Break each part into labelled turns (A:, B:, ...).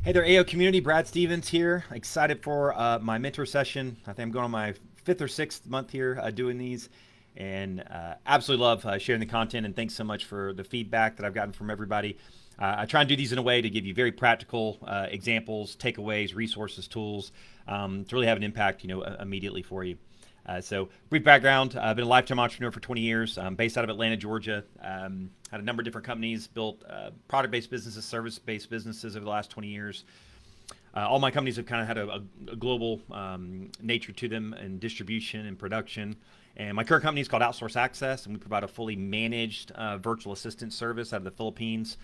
A: Hey there, AO community. Brad Stevens here. Excited for my mentor session. I think I'm going on my fifth or sixth month here doing these, and absolutely love sharing the content. And thanks so much for the feedback that I've gotten from everybody. I try and do these in a way to give you very practical examples, takeaways, resources, tools to really have an impact, immediately for you. So, brief background: I've been a lifetime entrepreneur for 20 years. I'm based out of Atlanta, Georgia. Had a number of different companies, built product-based businesses, service-based businesses over the last 20 years. All my companies have kind of had a global nature to them in distribution and production. And my current company is called Outsource Access, and we provide a fully managed virtual assistant service out of the Philippines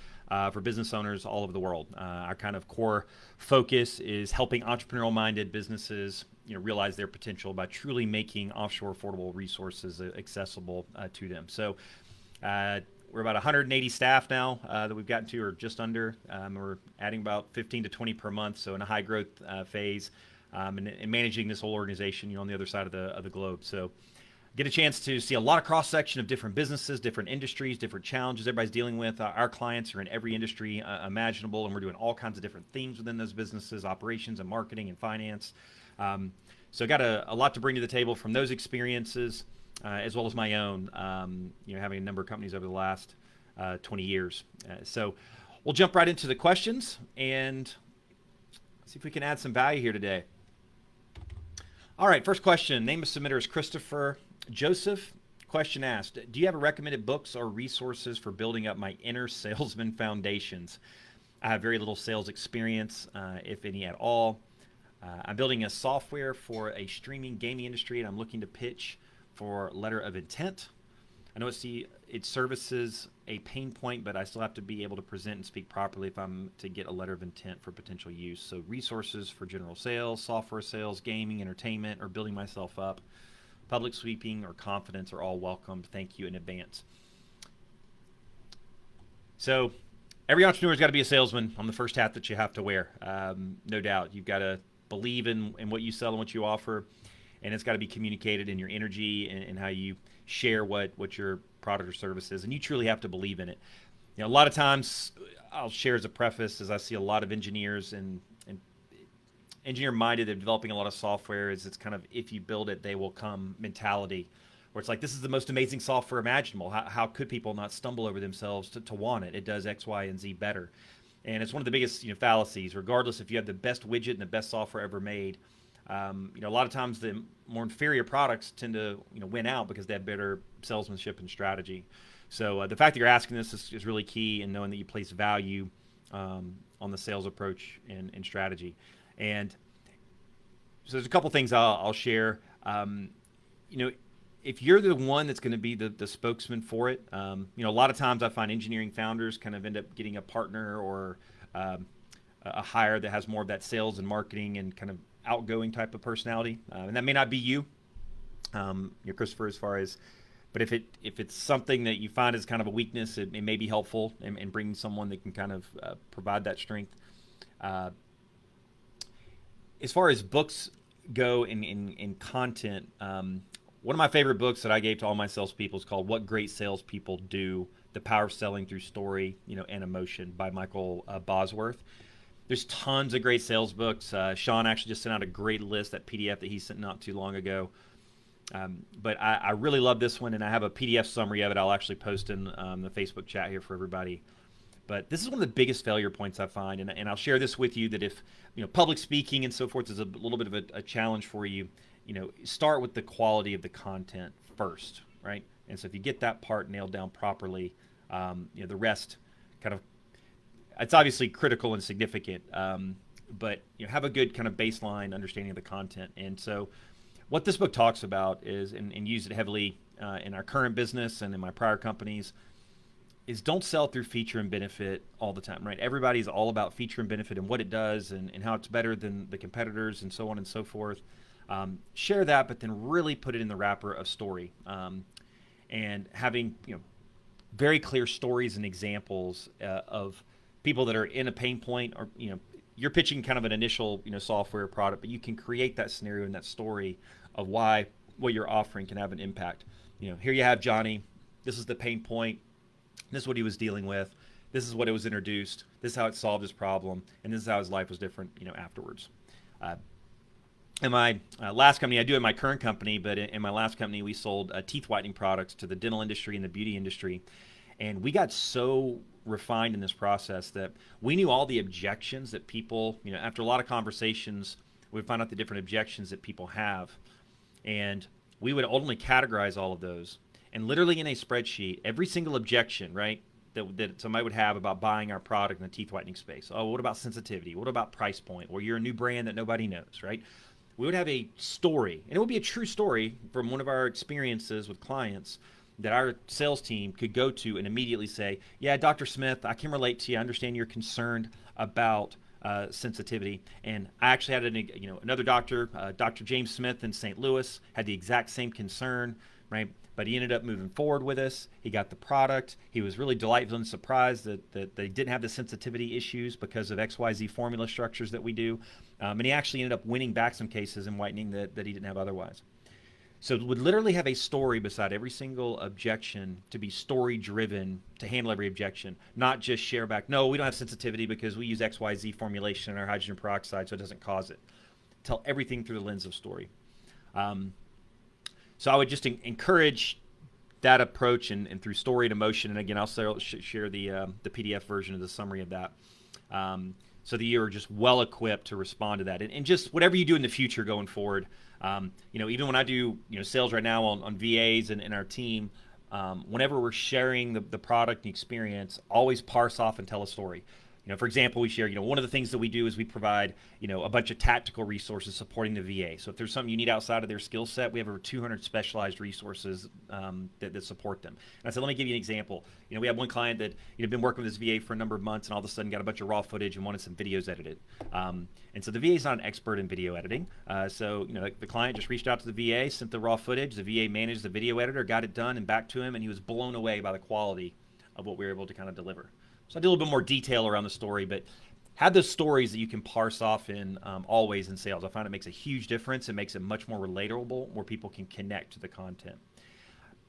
A: for business owners all over the world. Our kind of core focus is helping entrepreneurial-minded businesses, realize their potential by truly making offshore affordable resources accessible to them. So we're about 180 staff now that we've gotten to, or just under. We're adding about 15 to 20 per month, so in a high growth phase, and managing this whole organization, on the other side of the globe. So get a chance to see a lot of cross section of different businesses, different industries, different challenges everybody's dealing with. Our clients are in every industry imaginable, and we're doing all kinds of different themes within those businesses: operations and marketing and finance. So got a lot to bring to the table from those experiences, as well as my own, having a number of companies over the last 20 years. So we'll jump right into the questions and see if we can add some value here today. All right, first question. Name of submitter is Christopher Joseph. Question asked: do you have a recommended books or resources for building up my inner salesman foundations? I have very little sales experience, if any at all. I'm building a software for a streaming gaming industry, and I'm looking to pitch for letter of intent. I know it services a pain point, but I still have to be able to present and speak properly if I'm to get a letter of intent for potential use. So resources for general sales, software sales, gaming, entertainment, or building myself up, public speaking, or confidence are all welcomed. Thank you in advance. So every entrepreneur's got to be a salesman on the first hat that you have to wear. No doubt. You've got to believe in what you sell and what you offer, and it's got to be communicated in your energy and how you share what your product or service is, and you truly have to believe in it. A lot of times, I'll share as a preface, as I see a lot of engineers and engineer-minded, they're developing a lot of software, is it's kind of, if you build it, they will come mentality, where it's like, this is the most amazing software imaginable. How could people not stumble over themselves to want it? It does X, Y, and Z better. And it's one of the biggest fallacies, regardless if you have the best widget and the best software ever made. A lot of times the more inferior products tend to win out because they have better salesmanship and strategy. So the fact that you're asking this is really key, in knowing that you place value on the sales approach and strategy. And so there's a couple things I'll share. If you're the one that's going to be the spokesman for it, a lot of times I find engineering founders kind of end up getting a partner or a hire that has more of that sales and marketing and kind of outgoing type of personality, and that may not be you, Christopher, as far as. But if it's something that you find is kind of a weakness, it may be helpful in bringing someone that can kind of provide that strength. As far as books go in content, one of my favorite books that I gave to all my salespeople is called "What Great Salespeople Do: The Power of Selling Through Story, and Emotion" by Michael Bosworth. There's tons of great sales books. Sean actually just sent out a great list, that PDF that he sent not too long ago. But I really love this one, and I have a PDF summary of it I'll actually post in the Facebook chat here for everybody. But this is one of the biggest failure points I find, and I'll share this with you, that if public speaking and so forth is a little bit of a challenge for you, start with the quality of the content first, right? And so if you get that part nailed down properly, the rest kind of, it's obviously critical and significant, but have a good kind of baseline understanding of the content. And so what this book talks about is, and use it heavily in our current business and in my prior companies, is don't sell through feature and benefit all the time, right? Everybody's all about feature and benefit and what it does and how it's better than the competitors and so on and so forth. Share that, but then really put it in the wrapper of story, and having very clear stories and examples of people that are in a pain point, or you're pitching kind of an initial software product, but you can create that scenario and that story of why what you're offering can have an impact. Here you have Johnny. This is the pain point. This is what he was dealing with. This is what it was introduced. This is how it solved his problem, and this is how his life was different, afterwards. Uh, in my last company, I do in my current company, but in my last company, we sold teeth whitening products to the dental industry and the beauty industry. And we got so refined in this process that we knew all the objections that people, after a lot of conversations, we found out the different objections that people have. And we would ultimately categorize all of those. And literally in a spreadsheet, every single objection, right, that somebody would have about buying our product in the teeth whitening space. Oh, what about sensitivity? What about price point? Or you're a new brand that nobody knows, right? We would have a story, and it would be a true story from one of our experiences with clients that our sales team could go to and immediately say, yeah, Dr. Smith, I can relate to you. I understand you're concerned about sensitivity. And I actually had another doctor, Dr. James Smith in St. Louis, had the exact same concern, right? But he ended up moving forward with us. He got the product. He was really delightfully surprised that they didn't have the sensitivity issues because of XYZ formula structures that we do. And he actually ended up winning back some cases in whitening that he didn't have otherwise. So it would literally have a story beside every single objection to be story driven to handle every objection, not just share back, no, we don't have sensitivity because we use XYZ formulation in our hydrogen peroxide so it doesn't cause it. Tell everything through the lens of story. So I would just encourage that approach and through story and emotion. And again, I'll share the PDF version of the summary of that. So that you're just well equipped to respond to that. And just whatever you do in the future going forward, even when I do sales right now on VAs and our team, whenever we're sharing the product and experience, always parse off and tell a story. For example, we share, one of the things that we do is we provide, a bunch of tactical resources supporting the VA. So if there's something you need outside of their skill set, we have over 200 specialized resources that support them. And I said, let me give you an example. We have one client that, been working with this VA for a number of months and all of a sudden got a bunch of raw footage and wanted some videos edited. And so the VA is not an expert in video editing. So the client just reached out to the VA, sent the raw footage. The VA managed the video editor, got it done and back to him, and he was blown away by the quality of what we were able to kind of deliver. So I did a little bit more detail around the story, but have those stories that you can parse off in always in sales. I find it makes a huge difference. It makes it much more relatable where people can connect to the content.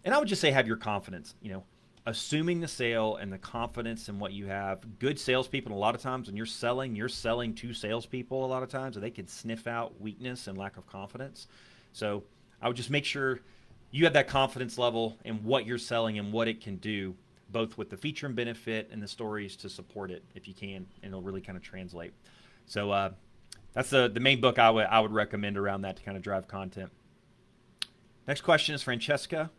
A: And I would just say have your confidence, assuming the sale and the confidence in what you have. Good salespeople, a lot of times when you're selling to salespeople a lot of times, and they can sniff out weakness and lack of confidence. So I would just make sure you have that confidence level in what you're selling and what it can do, both with the feature and benefit and the stories to support it if you can, and it'll really kind of translate. So that's the main book I would recommend around that to kind of drive content. Next question is Francesca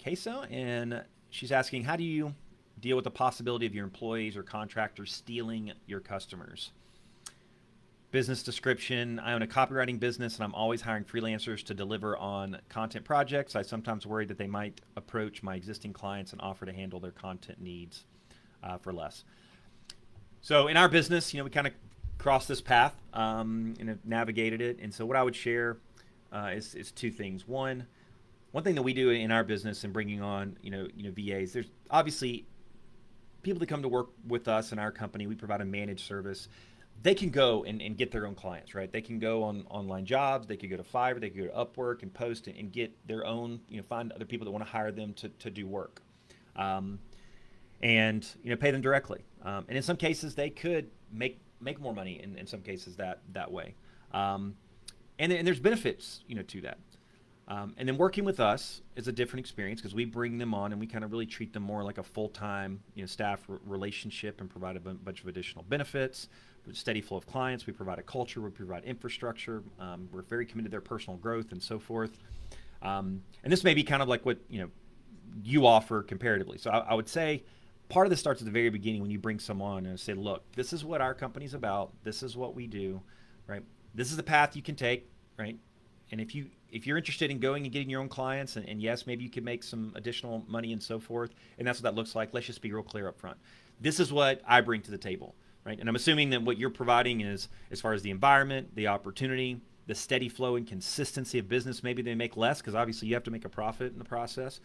A: Queso, and she's asking, how do you deal with the possibility of your employees or contractors stealing your customers? Business description: I own a copywriting business and I'm always hiring freelancers to deliver on content projects. I sometimes worry that they might approach my existing clients and offer to handle their content needs for less. So in our business, we kind of crossed this path and have navigated it. And so what I would share is two things. One thing that we do in our business and bringing on VAs, there's obviously people that come to work with us in our company. We provide a managed service. They can go and get their own clients, right? They can go on online jobs. They could go to Fiverr. They could go to Upwork and post and get their own, find other people that want to hire them to do work, and pay them directly. And in some cases, they could make more money in some cases that way. And there's benefits, to that. And then working with us is a different experience because we bring them on and we kind of really treat them more like a full-time, staff relationship and provide a bunch of additional benefits. With a steady flow of clients, we provide a culture, we provide infrastructure. We're very committed to their personal growth and so forth. And this may be kind of like what you offer comparatively. So I would say part of this starts at the very beginning when you bring someone on and say, look, this is what our company's about. This is what we do, right? This is the path you can take, right? And if you're interested in going and getting your own clients, and yes, maybe you could make some additional money and so forth, and that's what that looks like, let's just be real clear up front. This is what I bring to the table, right? And I'm assuming that what you're providing is, as far as the environment, the opportunity, the steady flow and consistency of business. Maybe they make less because obviously you have to make a profit in the process.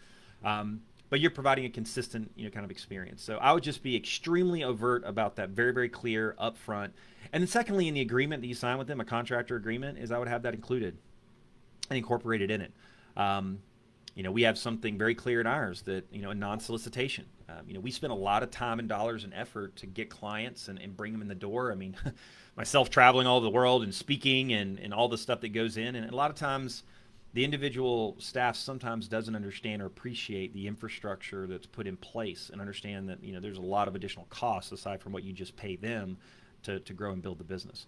A: But you're providing a consistent, kind of experience. So I would just be extremely overt about that, very, very clear up front. And then secondly, in the agreement that you sign with them, a contractor agreement, is I would have that included and incorporated in it. We have something very clear in ours that, a non-solicitation. We spend a lot of time and dollars and effort to get clients and bring them in the door. I mean, myself traveling all over the world and speaking and all the stuff that goes in. And a lot of times the individual staff sometimes doesn't understand or appreciate the infrastructure that's put in place and understand that, there's a lot of additional costs aside from what you just pay them to grow and build the business.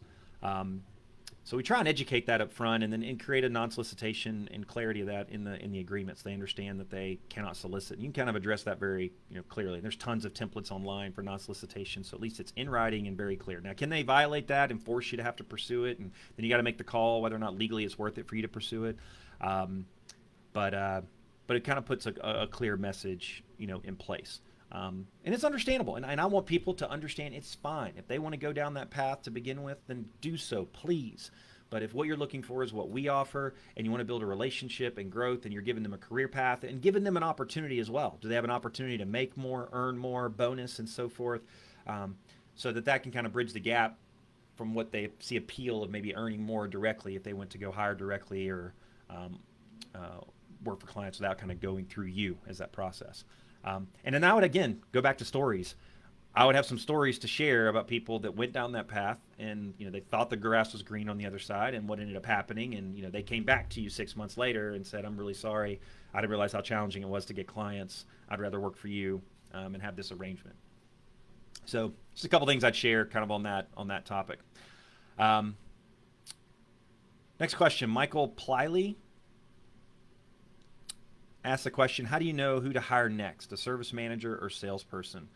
A: So we try and educate that up front and create a non-solicitation and clarity of that in the agreements. They understand that they cannot solicit. And you can kind of address that very clearly. There's tons of templates online for non-solicitation, so at least it's in writing and very clear. Now, can they violate that and force you to have to pursue it? And then you got to make the call whether or not legally it's worth it for you to pursue it. But it kind of puts a clear message in place. And it's understandable. And I want people to understand it's fine. If they want to go down that path to begin with, then do so, please. But if what you're looking for is what we offer and you want to build a relationship and growth and you're giving them a career path and giving them an opportunity as well. Do they have an opportunity to make more, earn more, bonus, and so forth? So that can kind of bridge the gap from what they see appeal of maybe earning more directly if they went to go hire directly or work for clients without kind of going through you as that process. And then I would, again, go back to stories. I would have some stories to share about people that went down that path and, they thought the grass was green on the other side and what ended up happening. And, they came back to you 6 months later and said, I'm really sorry. I didn't realize how challenging it was to get clients. I'd rather work for you and have this arrangement. So just a couple things I'd share kind of on that topic. Next question, Michael Pliley asked the question, how do you know who to hire next, a service manager or salesperson?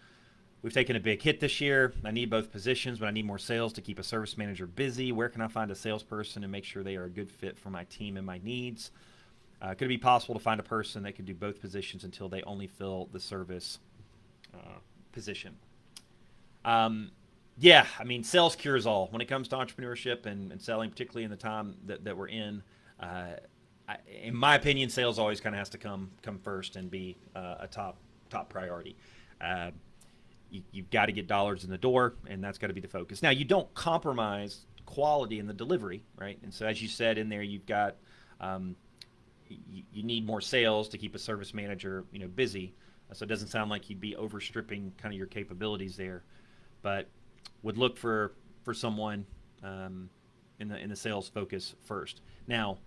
A: We've taken a big hit this year. I need both positions, but I need more sales to keep a service manager busy. Where can I find a salesperson and make sure they are a good fit for my team and my needs? Could it be possible to find a person that could do both positions until they only fill the service position? Yeah, I mean, sales cures all. When it comes to entrepreneurship and selling, particularly in the time that we're in my opinion, sales always kind of has to come first and be a top priority. You've got to get dollars in the door, and that's got to be the focus. Now, you don't compromise quality in the delivery, right? And so, as you said in there, you've got you need more sales to keep a service manager, busy. So it doesn't sound like you'd be overstripping kind of your capabilities there, but would look for someone in the sales focus first. Now,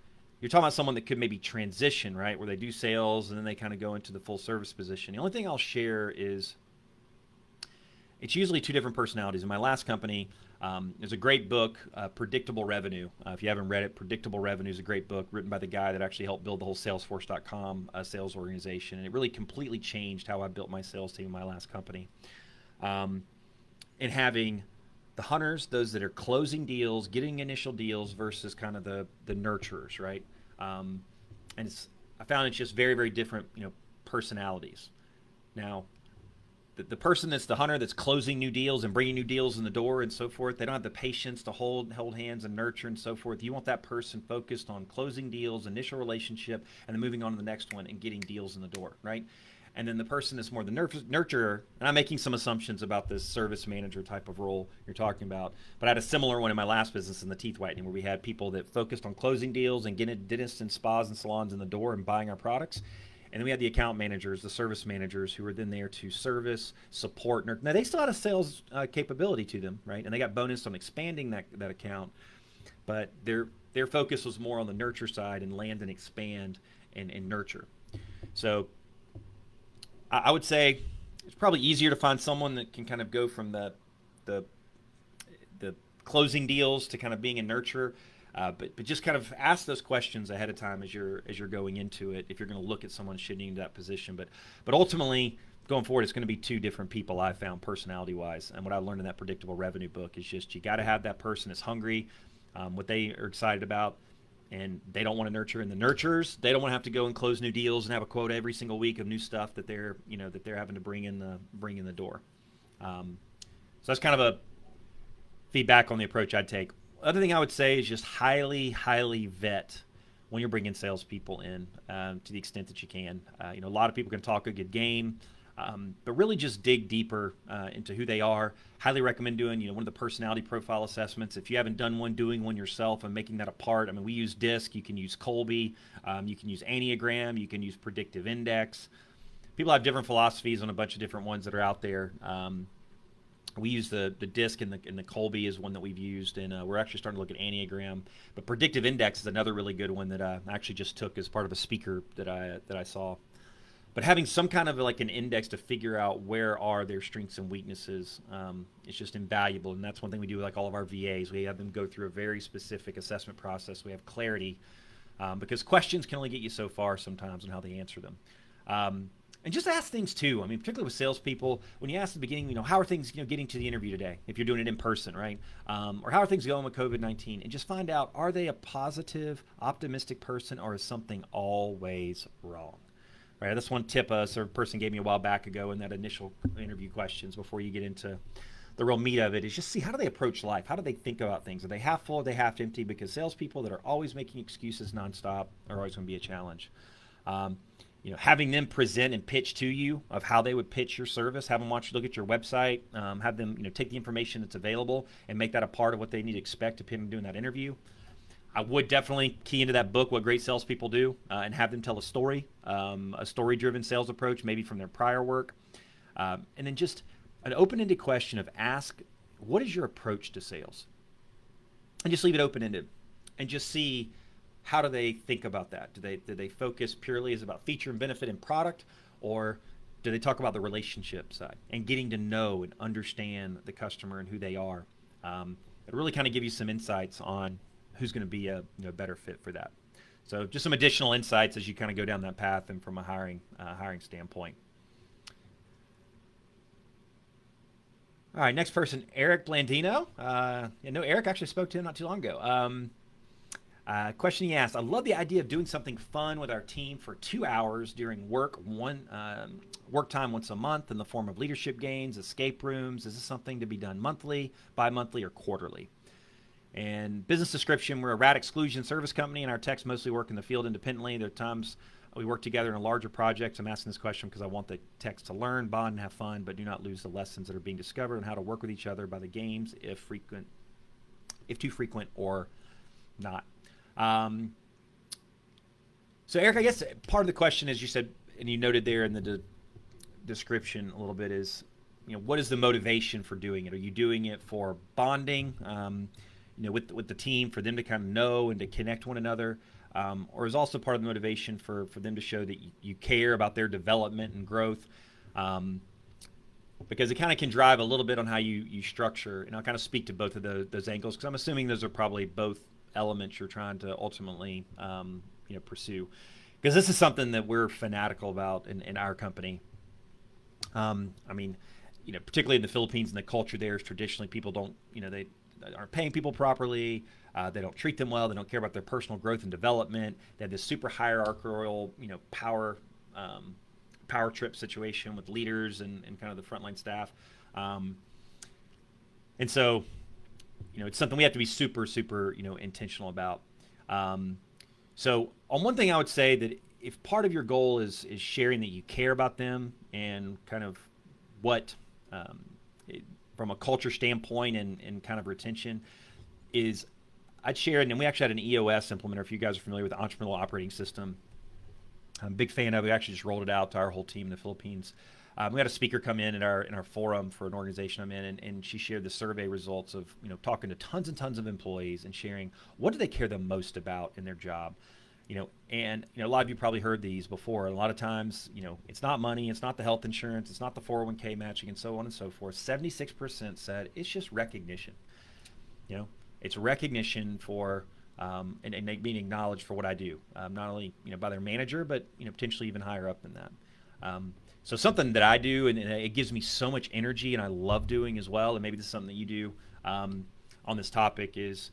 A: you're talking about someone that could maybe transition, right, where they do sales and then they kind of go into the full service position. The only thing I'll share is it's usually two different personalities. In my last company, there's a great book, Predictable Revenue. If you haven't read it, Predictable Revenue is a great book written by the guy that actually helped build the whole Salesforce.com sales organization. And it really completely changed how I built my sales team in my last company. And having the hunters, those that are closing deals, getting initial deals versus kind of the nurturers, right? And I found it's just very, very different, personalities. Now, the person that's the hunter that's closing new deals and bringing new deals in the door and so forth, they don't have the patience to hold hands and nurture and so forth. You want that person focused on closing deals, initial relationship, and then moving on to the next one and getting deals in the door, right? And then the person that's more the nurturer, and I'm making some assumptions about this service manager type of role you're talking about, but I had a similar one in my last business in the teeth whitening where we had people that focused on closing deals and getting dentists and spas and salons in the door and buying our products. And then we had the account managers, the service managers, who were then there to service, support. Now, they still had a sales capability to them, right? And they got bonus on expanding that account. But their focus was more on the nurture side and land and expand and nurture. So I would say it's probably easier to find someone that can kind of go from the closing deals to kind of being a nurturer. But just kind of ask those questions ahead of time as you're going into it if you're going to look at someone shitting into that position. But ultimately, going forward, it's going to be two different people I've found personality-wise. And what I learned in that Predictable Revenue book is just you got to have that person that's hungry, what they are excited about, and they don't want to nurture. And the nurturers, they don't want to have to go and close new deals and have a quota every single week of new stuff that they're having to bring in the door. So that's kind of a feedback on the approach I'd take. Other thing I would say is just highly, highly vet when you're bringing salespeople in to the extent that you can. A lot of people can talk a good game. But really just dig deeper into who they are. Highly recommend doing, one of the personality profile assessments. If you haven't done one, doing one yourself and making that a part. I mean, we use DISC. You can use Colby. You can use Enneagram. You can use Predictive Index. People have different philosophies on a bunch of different ones that are out there. We use the DISC and the Colby is one that we've used, and we're actually starting to look at Enneagram. But Predictive Index is another really good one that I actually just took as part of a speaker that I saw. But having some kind of like an index to figure out where are their strengths and weaknesses is just invaluable. And that's one thing we do with like all of our VAs. We have them go through a very specific assessment process. We have clarity because questions can only get you so far sometimes on how they answer them. And just ask things too. I mean, particularly with salespeople, when you ask at the beginning, how are things, getting to the interview today? If you're doing it in person, right? Or how are things going with COVID-19? And just find out, are they a positive, optimistic person, or is something always wrong? Right. That's one tip a person gave me a while back ago in that initial interview questions before you get into the real meat of it is just see how do they approach life? How do they think about things? Are they half full? Are they half empty? Because salespeople that are always making excuses nonstop are always going to be a challenge. Having them present and pitch to you of how they would pitch your service, have them look at your website, have them take the information that's available and make that a part of what they need to expect to pin doing that interview. I would definitely key into that book, What Great Salespeople Do, and have them tell a story-driven sales approach, maybe from their prior work. And then just an open-ended question of ask, what is your approach to sales? And just leave it open-ended and just see how do they think about that? Do they focus purely as about feature and benefit and product, or do they talk about the relationship side and getting to know and understand the customer and who they are? It really kind of give you some insights on who's going to be a better fit for that. So just some additional insights as you kind of go down that path and from a hiring standpoint. All right, next person, Eric Blandino. Eric actually spoke to him not too long ago. Question he asked, I love the idea of doing something fun with our team for 2 hours during work time once a month in the form of leadership games, escape rooms. Is this something to be done monthly, bi-monthly, or quarterly? And business description, we're a rat exclusion service company, and our techs mostly work in the field independently. There are times we work together in a larger project. I'm asking this question because I want the techs to learn, bond, and have fun, but do not lose the lessons that are being discovered and how to work with each other by the games, if too frequent or not. So Eric, I guess part of the question, as you said, and you noted there in the description a little bit, is what is the motivation for doing it? Are you doing it for bonding? With the team, for them to kind of know and to connect one another, or is also part of the motivation for them to show that you care about their development and growth, because it kind of can drive a little bit on how you structure, and I'll kind of speak to both of those angles, because I'm assuming those are probably both elements you're trying to ultimately pursue, because this is something that we're fanatical about in our company. Particularly in the Philippines, and the culture there is traditionally people don't, they aren't paying people properly. They don't treat them well. They don't care about their personal growth and development. They have this super hierarchical, power trip situation with leaders and kind of the frontline staff. And so, it's something we have to be super, super, intentional about. So on one thing I would say that if part of your goal is sharing that you care about them and kind of what, from a culture standpoint and kind of retention, is I'd share, and we actually had an EOS implementer, if you guys are familiar with the Entrepreneurial Operating System. I'm a big fan of it. We actually just rolled it out to our whole team in the Philippines. We had a speaker come in our forum for an organization I'm in, and she shared the survey results of talking to tons and tons of employees and sharing what do they care the most about in their job. And a lot of you probably heard these before. A lot of times, it's not money, it's not the health insurance, it's not the 401k matching, and so on and so forth. 76% said it's just recognition. It's recognition for and being acknowledged for what I do, not only by their manager, but potentially even higher up than that. So something that I do, and it gives me so much energy, and I love doing as well. And maybe this is something that you do on this topic is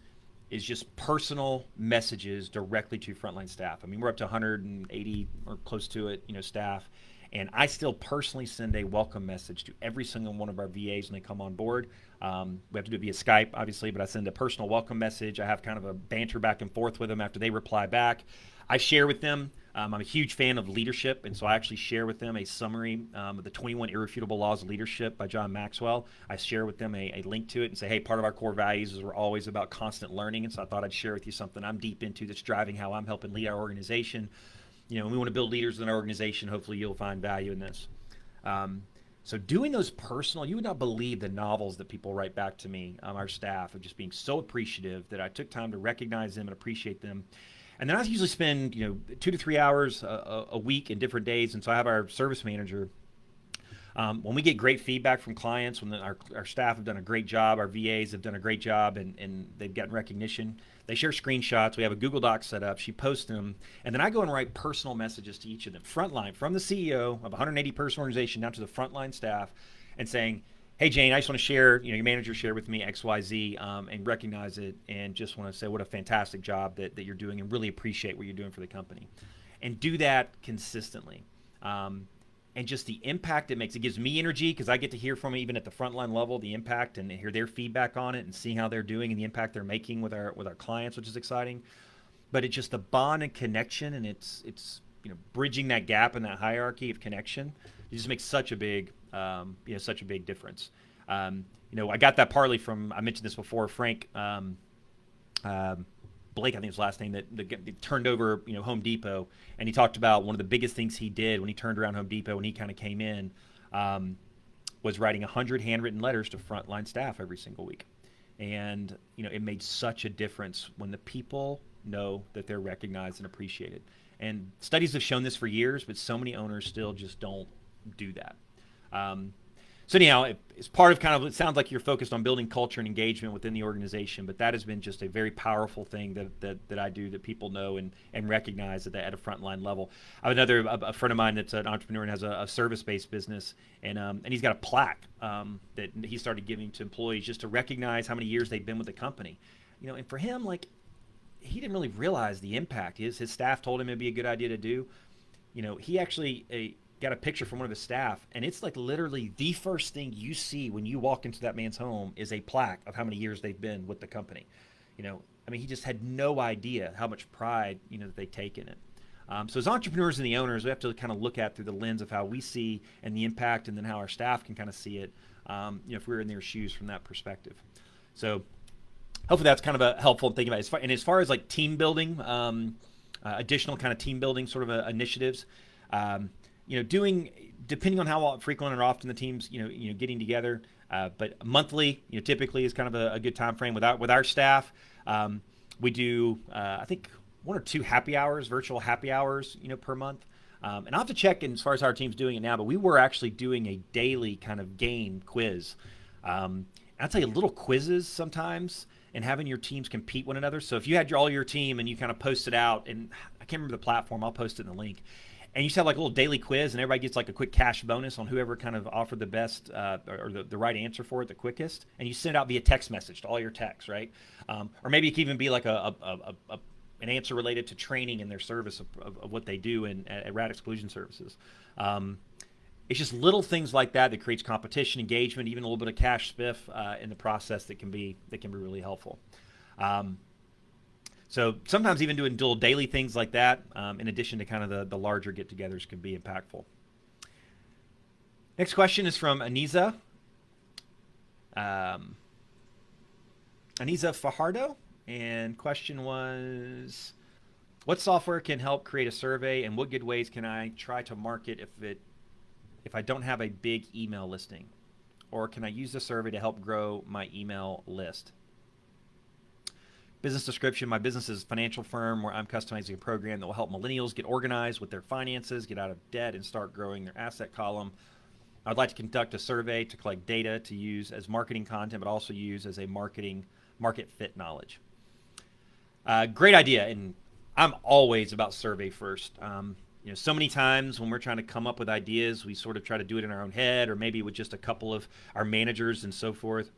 A: just personal messages directly to frontline staff. I mean, we're up to 180 or close to it, staff. And I still personally send a welcome message to every single one of our VAs when they come on board. We have to do it via Skype, obviously, but I send a personal welcome message. I have kind of a banter back and forth with them after they reply back. I share with them I'm a huge fan of leadership, and so I actually share with them a summary of the 21 Irrefutable Laws of Leadership by John Maxwell. I share with them a link to it and say, hey, part of our core values is we're always about constant learning, and so I thought I'd share with you something I'm deep into that's driving how I'm helping lead our organization. We want to build leaders in our organization. Hopefully you'll find value in this. So doing those personal, you would not believe the novels that people write back to me, our staff, of just being so appreciative that I took time to recognize them and appreciate them. And then I usually spend 2 to 3 hours a week in different days. And so I have our service manager. When we get great feedback from clients, when our staff have done a great job, our VAs have done a great job, and they've gotten recognition, they share screenshots. We have a Google Doc set up. She posts them. And then I go and write personal messages to each of them, frontline, from the CEO of a 180-person organization down to the frontline staff, and saying, hey, Jane, I just want to share, your manager shared with me XYZ, and recognize it, and just want to say what a fantastic job that you're doing, and really appreciate what you're doing for the company. And do that consistently. And just the impact it makes. It gives me energy because I get to hear from even at the frontline level the impact and hear their feedback on it and seeing how they're doing and the impact they're making with our clients, which is exciting. But it's just the bond and connection, and it's bridging that gap in that hierarchy of connection. It just makes such a big difference. I got that partly from, I mentioned this before, Frank Blake, I think his last name, that turned over, Home Depot, and he talked about one of the biggest things he did when he turned around Home Depot when he kind of came in, was writing 100 handwritten letters to frontline staff every single week, and it made such a difference when the people know that they're recognized and appreciated. And studies have shown this for years, but so many owners still just don't do that. So anyhow, it's part of it sounds like you're focused on building culture and engagement within the organization, but that has been just a very powerful thing that I do, that people know and recognize at a frontline level. I have a friend of mine that's an entrepreneur and has a service-based business, and he's got a plaque that he started giving to employees just to recognize how many years they've been with the company. And for him, he didn't really realize the impact. His staff told him it'd be a good idea to do. He actually got a picture from one of his staff, and it's literally the first thing you see when you walk into that man's home is a plaque of how many years they've been with the company. He just had no idea how much pride that they take in it. So as entrepreneurs and the owners, we have to kind of look at through the lens of how we see and the impact, and then how our staff can kind of see it, if we're in their shoes from that perspective. So hopefully that's kind of a helpful thinking about it. As far as team building, additional kind of team building sort of initiatives, depending on how frequent or often the team's getting together, but monthly typically is kind of a good time frame with our staff. We do I think 1 or 2 happy hours, virtual happy hours per month, and I'll have to check as far as how our team's doing it now, but we were actually doing a daily kind of game quiz. I'll tell you, little quizzes sometimes, and having your teams compete one another. So if you had all your team and you kind of post it out, and I can't remember the platform, I'll post it in the link, and you just have a little daily quiz, and everybody gets a quick cash bonus on whoever kind of offered the best or the right answer for it the quickest, and you send it out via text message to all your texts, right? Or maybe it can even be an answer related to training and their service of what they do at Rat Exclusion Services. It's just little things like that creates competition, engagement, even a little bit of cash spiff in the process that can be really helpful. So sometimes even doing little daily things like that, in addition to kind of the larger get-togethers, can be impactful. Next question is from Aniza. Aniza Fajardo. And question was, what software can help create a survey, and what good ways can I try to market if I don't have a big email listing? Or can I use the survey to help grow my email list? Business description: my business is a financial firm where I'm customizing a program that will help millennials get organized with their finances, get out of debt, and start growing their asset column. I'd like to conduct a survey to collect data to use as marketing content, but also use as a market fit knowledge. Great idea, and I'm always about survey first. So many times when we're trying to come up with ideas, we sort of try to do it in our own head, or maybe with just a couple of our managers and so forth,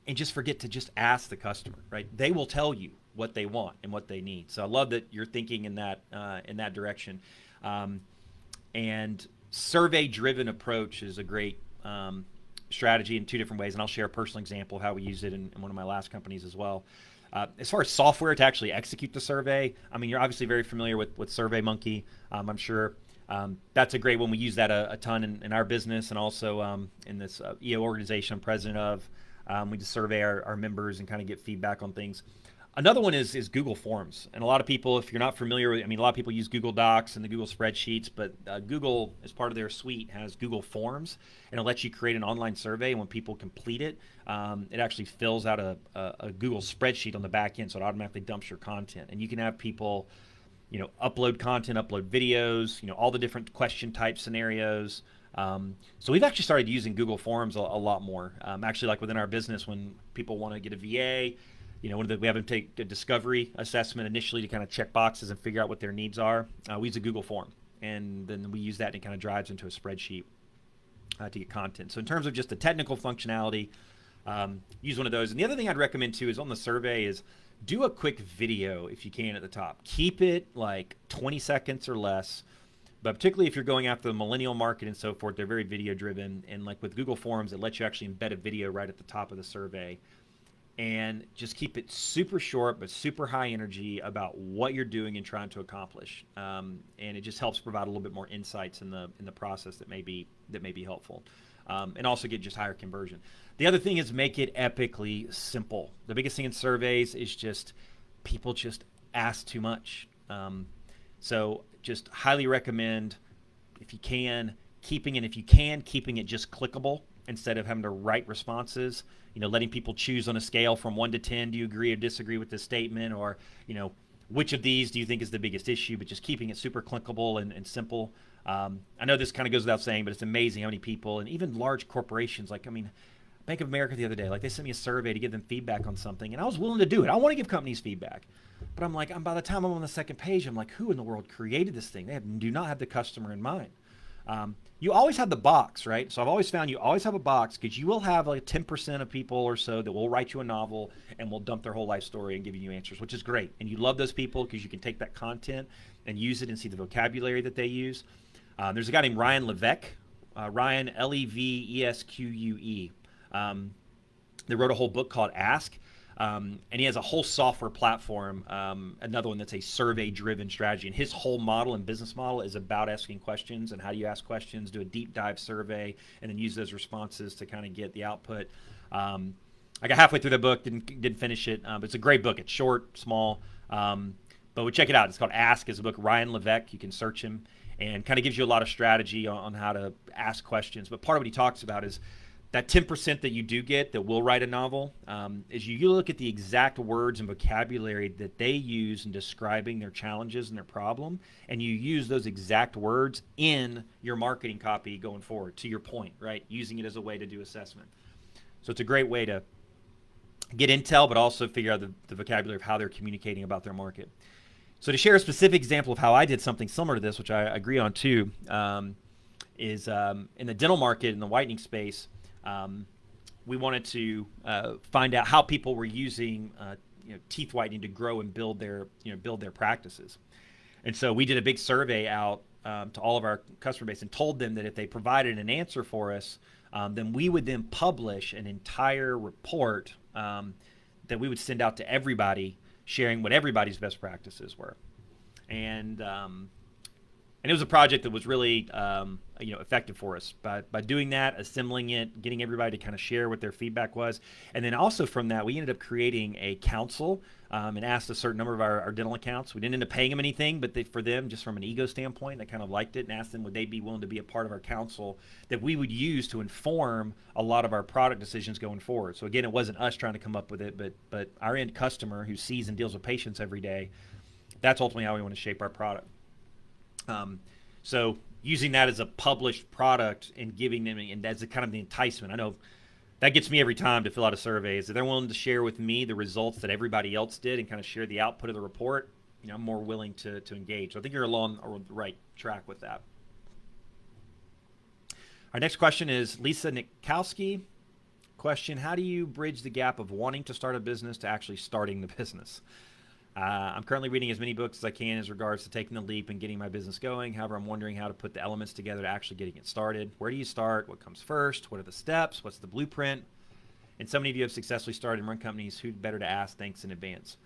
A: and just forget to just ask the customer, right? They will tell you what they want and what they need. So I love that you're thinking in that direction. And survey-driven approach is a great strategy in 2 different ways, and I'll share a personal example of how we use it in one of my last companies as well. As far as software to actually execute the survey, I mean, you're obviously very familiar with SurveyMonkey, I'm sure. That's a great one. We use that a ton in our business, and also in this EO organization I'm president of. We just survey our members and kind of get feedback on things. Another one is Google Forms. And a lot of people, if you're not familiar with, I mean, a lot of people use Google Docs and the Google spreadsheets, but Google, as part of their suite, has Google Forms, and it lets you create an online survey. And when people complete it, it actually fills out a Google spreadsheet on the back end, so it automatically dumps your content. And you can have people, upload content, upload videos, all the different question type scenarios. So we've actually started using Google Forms a lot more. Actually, like within our business, when people want to get a VA, we have them take a discovery assessment initially to kind of check boxes and figure out what their needs are. We use a Google form, and then we use that and it kind of drives into a spreadsheet to get content. So in terms of just the technical functionality, use one of those. And the other thing I'd recommend too is on the survey is do a quick video if you can at the top. Keep it like 20 seconds or less. But particularly if you're going after the millennial market and so forth, they're very video driven. And like with Google Forms, it lets you actually embed a video right at the top of the survey. And just keep it super short but super high energy about what you're doing and trying to accomplish. And it just helps provide a little bit more insights in the process that may be helpful. And also get just higher conversion. The other thing is make it epically simple. The biggest thing in surveys is just people just ask too much. So just highly recommend, if you can, keeping it just clickable instead of having to write responses. Letting people choose on a scale from 1 to 10. Do you agree or disagree with this statement? Or, which of these do you think is the biggest issue? But just keeping it super clickable and simple. I know this kind of goes without saying, but it's amazing how many people, and even large corporations, Bank of America the other day, they sent me a survey to give them feedback on something, and I was willing to do it. I want to give companies feedback. But by the time I'm on the second page, I'm like, who in the world created this thing? They do not have the customer in mind. You always have the box, right? So I've always found you always have a box, because you will have 10% of people or so that will write you a novel and will dump their whole life story and give you answers, which is great. And you love those people because you can take that content and use it and see the vocabulary that they use. There's a guy named Ryan Levesque, Ryan Levesque. They wrote a whole book called Ask. And he has a whole software platform, another one that's a survey-driven strategy. And his whole model and business model is about asking questions and how do you ask questions, do a deep dive survey, and then use those responses to kind of get the output. I got halfway through the book, didn't finish it, but it's a great book. It's short, small, but we check it out. It's called Ask. It's a book, Ryan Levesque. You can search him, and kind of gives you a lot of strategy on how to ask questions. But part of what he talks about is that 10% that you do get that will write a novel, is you look at the exact words and vocabulary that they use in describing their challenges and their problem, and you use those exact words in your marketing copy going forward, to your point, right? Using it as a way to do assessment. So it's a great way to get intel, but also figure out the vocabulary of how they're communicating about their market. So to share a specific example of how I did something similar to this, which I agree on too, is in the dental market, in the whitening space, we wanted to find out how people were using teeth whitening to grow and build their practices. And so we did a big survey out to all of our customer base and told them that if they provided an answer for us, then we would then publish an entire report that we would send out to everybody, sharing what everybody's best practices were. And it was a project that was really effective for us by doing that, assembling it, getting everybody to kind of share what their feedback was. And then also from that, we ended up creating a council and asked a certain number of our dental accounts. We didn't end up paying them anything, but for them, just from an ego standpoint, they kind of liked it, and asked them would they be willing to be a part of our council that we would use to inform a lot of our product decisions going forward. So again, it wasn't us trying to come up with it, but our end customer who sees and deals with patients every day, that's ultimately how we want to shape our product. So using that as a published product and giving them, and as a kind of the enticement, I know that gets me every time to fill out a survey, is that they're willing to share with me the results that everybody else did and kind of share the output of the report. I'm more willing to engage. So I think you're along the right track with that. Our next question is Lisa Nikowski. Question: how do you bridge the gap of wanting to start a business to actually starting the business? I'm currently reading as many books as I can as regards to taking the leap and getting my business going. However, I'm wondering how to put the elements together to actually getting it started. Where do you start? What comes first? What are the steps? What's the blueprint? And so many of you have successfully started and run companies. Who better to ask? Thanks in advance.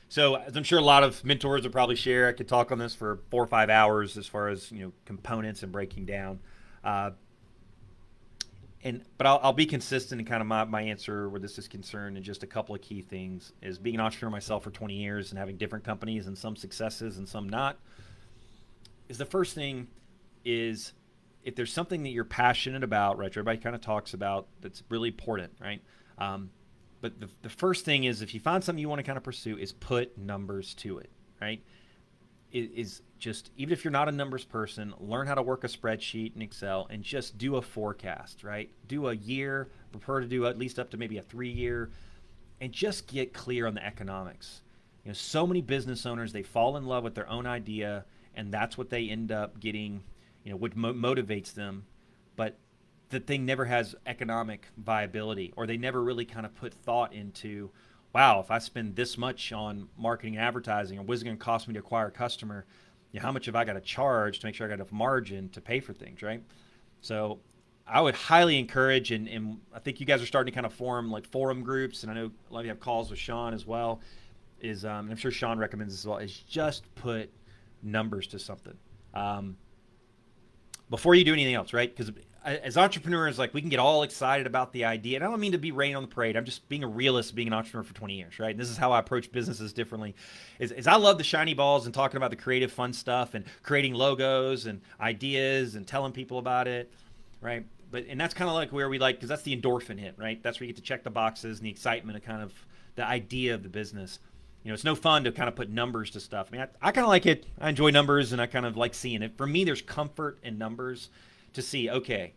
A: So, as I'm sure a lot of mentors would probably share, I could talk on this for 4 or 5 hours as far as components and breaking down. Uh, but I'll be consistent in kind of my answer where this is concerned, and just a couple of key things is being an entrepreneur myself for 20 years and having different companies and some successes and some not. Is the first thing is if there's something that you're passionate about, right? Everybody kind of talks about that's really important, right? But the first thing is if you find something you want to kind of pursue is put numbers to it, right? It is just, even if you're not a numbers person, learn how to work a spreadsheet in Excel and just do a forecast, right? Do a year, prefer to do at least up to maybe a 3-year, and just get clear on the economics. So many business owners, they fall in love with their own idea, and that's what they end up getting, what motivates them. But the thing never has economic viability, or they never really kind of put thought into, wow, if I spend this much on marketing and advertising, or what's it going to cost me to acquire a customer? How much have I got to charge to make sure I got enough margin to pay for things, right? So I would highly encourage, and I think you guys are starting to kind of form like forum groups, and I know a lot of you have calls with Sean as well, and I'm sure Sean recommends this as well, is just put numbers to something before you do anything else, right? Because as entrepreneurs, like, we can get all excited about the idea, and I don't mean to be rain on the parade. I'm just being a realist, being an entrepreneur for 20 years, right? And this is how I approach businesses differently. Is I love the shiny balls and talking about the creative, fun stuff and creating logos and ideas and telling people about it, right? And that's kind of like where we like, because that's the endorphin hit, right? That's where you get to check the boxes and the excitement of kind of the idea of the business. It's no fun to kind of put numbers to stuff. I mean, I kind of like it. I enjoy numbers, and I kind of like seeing it. For me, there's comfort in numbers to see, okay.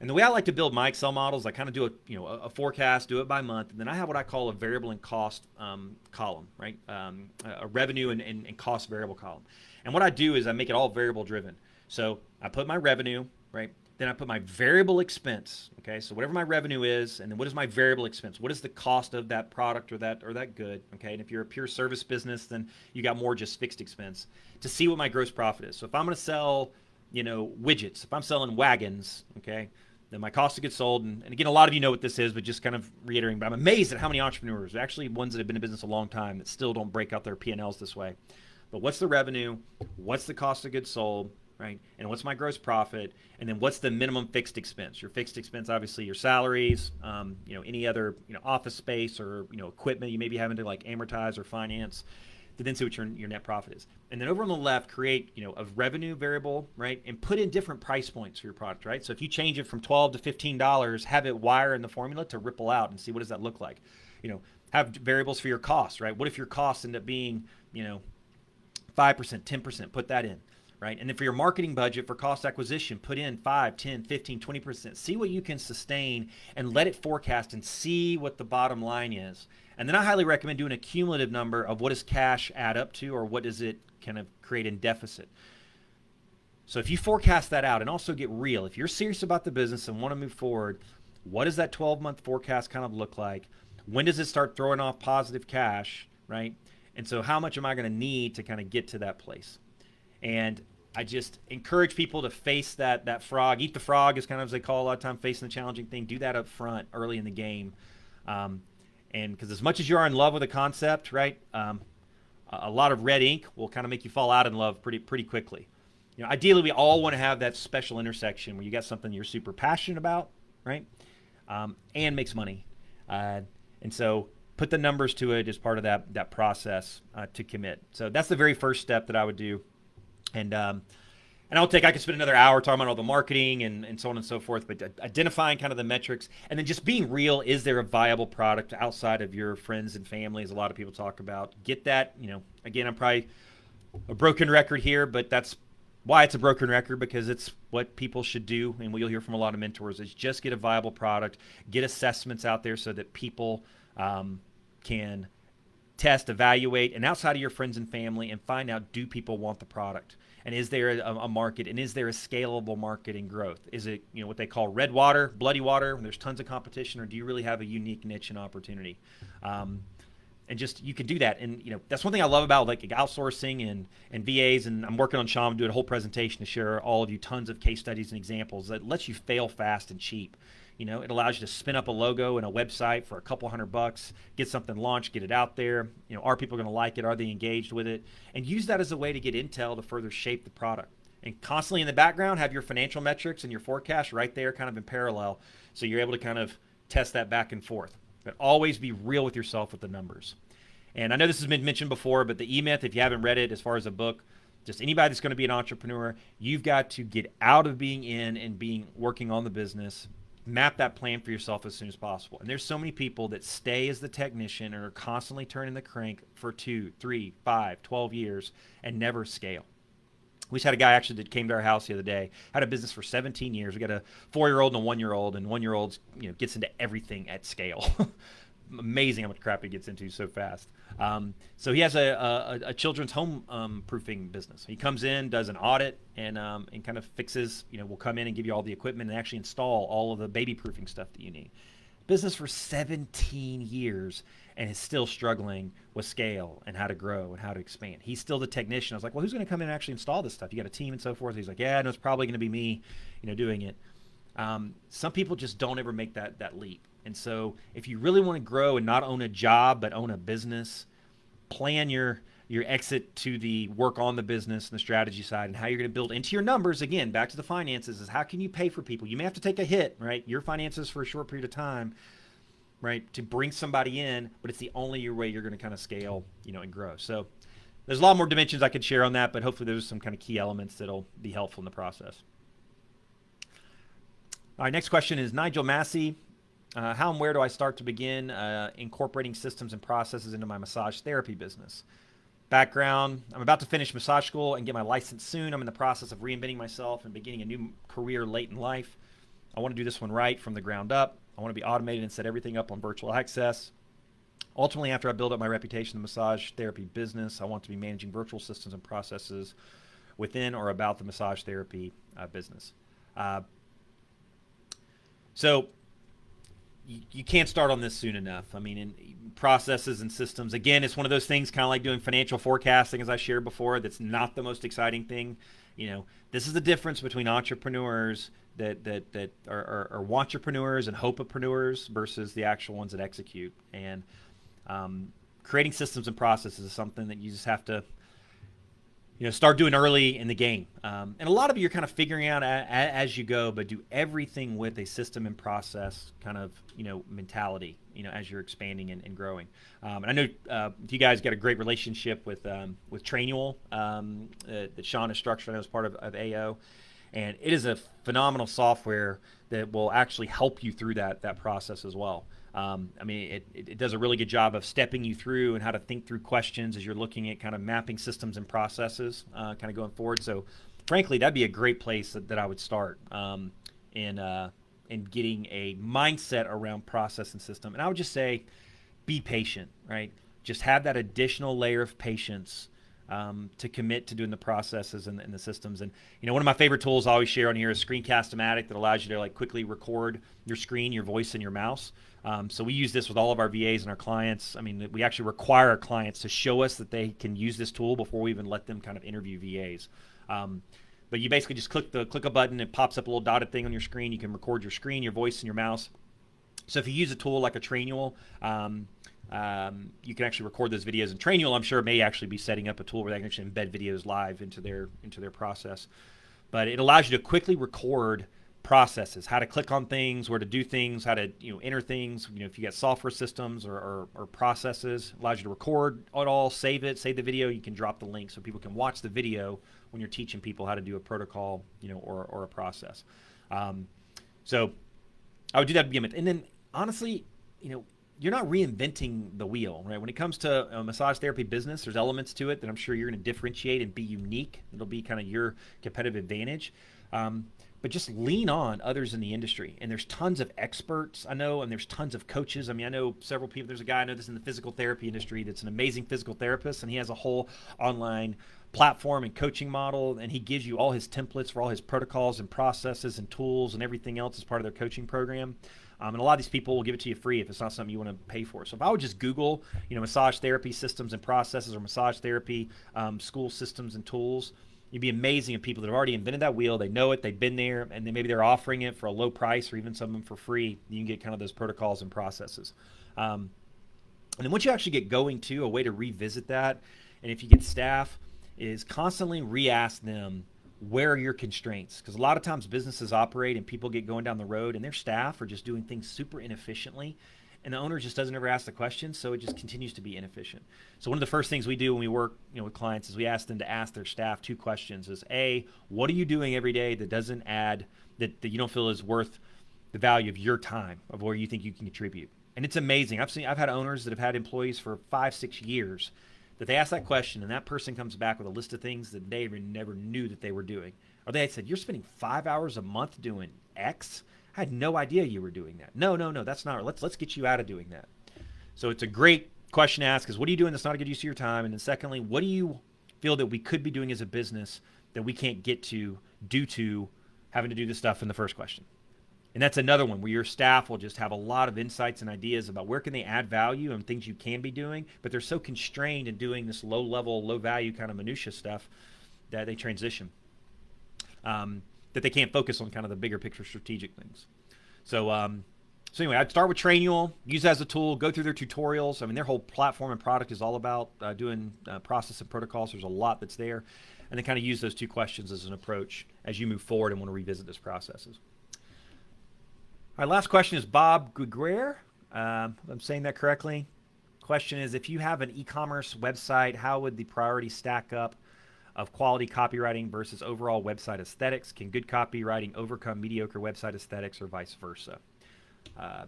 A: And the way I like to build my Excel models, I kind of do a forecast, do it by month, and then I have what I call a variable and cost column, right? A revenue and cost variable column. And what I do is I make it all variable driven. So I put my revenue, right? Then I put my variable expense, okay? So whatever my revenue is, and then what is my variable expense? What is the cost of that product or that good, okay? And if you're a pure service business, then you got more just fixed expense to see what my gross profit is. So if I'm going to sell, widgets, if I'm selling wagons, okay, then my cost of goods sold, and again, a lot of you know what this is, but just kind of reiterating, but I'm amazed at how many entrepreneurs, actually ones that have been in business a long time, that still don't break out their P&Ls this way. But what's the revenue? What's the cost of goods sold? Right? And what's my gross profit? And then what's the minimum fixed expense? Your fixed expense, obviously, your salaries, any other, office space or, equipment you may be having to like amortize or finance, to then see what your net profit is. And then over on the left, create, a revenue variable, right? And put in different price points for your product, right? So if you change it from $12 to $15, have it wire in the formula to ripple out and see what does that look like. Have variables for your costs, right? What if your costs end up being, 5%, 10%, put that in. Right? And then for your marketing budget for cost acquisition, put in 5, 10, 15, 20%. See what you can sustain and let it forecast and see what the bottom line is. And then I highly recommend doing a cumulative number of what does cash add up to, or what does it kind of create in deficit. So if you forecast that out and also get real, if you're serious about the business and want to move forward, what does that 12-month forecast kind of look like? When does it start throwing off positive cash, right? And so how much am I going to need to kind of get to that place? And I just encourage people to face that frog. Eat the frog is kind of, as they call a lot of time, facing the challenging thing. Do that up front, early in the game. And because as much as you are in love with a concept, right, a lot of red ink will kind of make you fall out in love pretty quickly. Ideally, we all want to have that special intersection where you got something you're super passionate about, right, and makes money. And so put the numbers to it as part of that process to commit. So that's the very first step that I would do. And I could spend another hour talking about all the marketing and so on and so forth, but identifying kind of the metrics and then just being real. Is there a viable product outside of your friends and family, as a lot of people talk about? Get that, again, I'm probably a broken record here, but that's why it's a broken record, because it's what people should do. And what you'll hear from a lot of mentors is just get a viable product, get assessments out there so that people can test, evaluate, and outside of your friends and family, and find out, do people want the product? And is there a market? And is there a scalable market and growth? Is it, what they call red water, bloody water, when there's tons of competition, or do you really have a unique niche and opportunity? And just, you can do that. And, that's one thing I love about like outsourcing and VAs. And I'm working on Sean doing a whole presentation to share all of you tons of case studies and examples that lets you fail fast and cheap. It allows you to spin up a logo and a website for a couple $100, get something launched, get it out there. Are people going to like it? Are they engaged with it? And use that as a way to get intel to further shape the product. And constantly in the background, have your financial metrics and your forecast right there kind of in parallel. So you're able to kind of test that back and forth. But always be real with yourself with the numbers. And I know this has been mentioned before, but the E-Myth, if you haven't read it as far as a book, just anybody that's going to be an entrepreneur, you've got to get out of being in and working on the business. Map that plan for yourself as soon as possible. And there's so many people that stay as the technician and are constantly turning the crank for 2, 3, 5, 12 years and never scale. We just had a guy actually that came to our house the other day, had a business for 17 years. We got a 4-year-old and a 1-year-old, and 1-year-old gets into everything at scale. Amazing how much crap he gets into so fast. So he has a children's home proofing business. He comes in, does an audit, and kind of fixes, will come in and give you all the equipment and actually install all of the baby proofing stuff that you need. Business for 17 years and is still struggling with scale and how to grow and how to expand. He's still the technician. I was like, well, who's going to come in and actually install this stuff? You got a team and so forth. He's like, yeah, no, it's probably going to be me, doing it. Some people just don't ever make that leap. And so if you really want to grow and not own a job but own a business, plan your exit to the work on the business and the strategy side and how you're going to build into your numbers. Again, back to the finances, is how can you pay for people? You may have to take a hit, right? Your finances for a short period of time, right, to bring somebody in, but it's the only way you're going to kind of scale, and grow. So there's a lot more dimensions I could share on that, but hopefully there's some kind of key elements that'll be helpful in the process. All right, next question is Nigel Massey. How and where do I start to begin incorporating systems and processes into my massage therapy business? Background, I'm about to finish massage school and get my license soon. I'm in the process of reinventing myself and beginning a new career late in life. I want to do this one right from the ground up. I want to be automated and set everything up on virtual access. Ultimately, after I build up my reputation in the massage therapy business, I want to be managing virtual systems and processes within or about the massage therapy business. So you can't start on this soon enough. I mean, in processes and systems, again, it's one of those things kind of like doing financial forecasting, as I shared before, that's not the most exciting thing. This is the difference between entrepreneurs that are wantrepreneurs and hopepreneurs versus the actual ones that execute. And creating systems and processes is something that you just have to start doing early in the game. And a lot of you are kind of figuring out as you go, but do everything with a system and process kind of, mentality, as you're expanding and growing. And I know you guys got a great relationship with Trainual that Sean has structured as part of AO. And it is a phenomenal software that will actually help you through that process as well. It does a really good job of stepping you through and how to think through questions as you're looking at kind of mapping systems and processes kind of going forward. So frankly, that'd be a great place that I would start in getting a mindset around process and system. And I would just say, be patient, right? Just have that additional layer of patience to commit to doing the processes and the systems. And one of my favorite tools I always share on here is Screencast-O-Matic, that allows you to like quickly record your screen, your voice, and your mouse. So we use this with all of our VAs and our clients. I mean, we actually require our clients to show us that they can use this tool before we even let them kind of interview VAs. But you basically just click a button, it pops up a little dotted thing on your screen. You can record your screen, your voice, and your mouse. So if you use a tool like a Trainual, you can actually record those videos. And Trainual, I'm sure, may actually be setting up a tool where they can actually embed videos live into their process. But it allows you to quickly record processes, how to click on things, where to do things, how to enter things. If you got software systems or processes, it allows you to record it all, save the video. You can drop the link so people can watch the video when you're teaching people how to do a protocol, or a process. So I would do that to begin with. And then honestly, you're not reinventing the wheel, right? When it comes to a massage therapy business, there's elements to it that I'm sure you're going to differentiate and be unique. It'll be kind of your competitive advantage. But just lean on others in the industry. And there's tons of experts, I know, and there's tons of coaches. I mean, I know several people. There's a guy I know that's in the physical therapy industry that's an amazing physical therapist, and he has a whole online platform and coaching model, and he gives you all his templates for all his protocols and processes and tools and everything else as part of their coaching program. And a lot of these people will give it to you free if it's not something you want to pay for. So if I would just Google, massage therapy systems and processes, or massage therapy school systems and tools, you'd be amazing at people that have already invented that wheel. They know it. They've been there, and then maybe they're offering it for a low price, or even some of them for free. You can get kind of those protocols and processes. And then once you actually get going too, a way to revisit that, and if you get staff, is constantly re-ask them, where are your constraints? Because a lot of times businesses operate and people get going down the road and their staff are just doing things super inefficiently, and the owner just doesn't ever ask the question, so it just continues to be inefficient. So one of the first things we do when we work with clients is we ask them to ask their staff 2 questions. Is A, what are you doing every day that doesn't add, that you don't feel is worth the value of your time, of where you think you can contribute? And it's amazing. I've had owners that have had employees for 5-6 years that they ask that question, and that person comes back with a list of things that they never knew that they were doing. Or they said, you're spending 5 hours a month doing X? I had no idea you were doing that. No, that's not. Let's get you out of doing that. So it's a great question to ask, is what are you doing that's not a good use of your time? And then secondly, what do you feel that we could be doing as a business that we can't get to due to having to do this stuff in the first question? And that's another one where your staff will just have a lot of insights and ideas about where can they add value and things you can be doing, but they're so constrained in doing this low level, low value kind of minutia stuff that they transition, that they can't focus on kind of the bigger picture strategic things. So anyway, I'd start with Trainual, use it as a tool, go through their tutorials. I mean, their whole platform and product is all about doing process and protocols. There's a lot that's there. And then kind of use those 2 questions as an approach as you move forward and want to revisit those processes. All right, last question is Bob Guguer. I'm saying that correctly. Question is, if you have an e-commerce website, how would the priority stack up of quality copywriting versus overall website aesthetics? Can good copywriting overcome mediocre website aesthetics, or vice versa?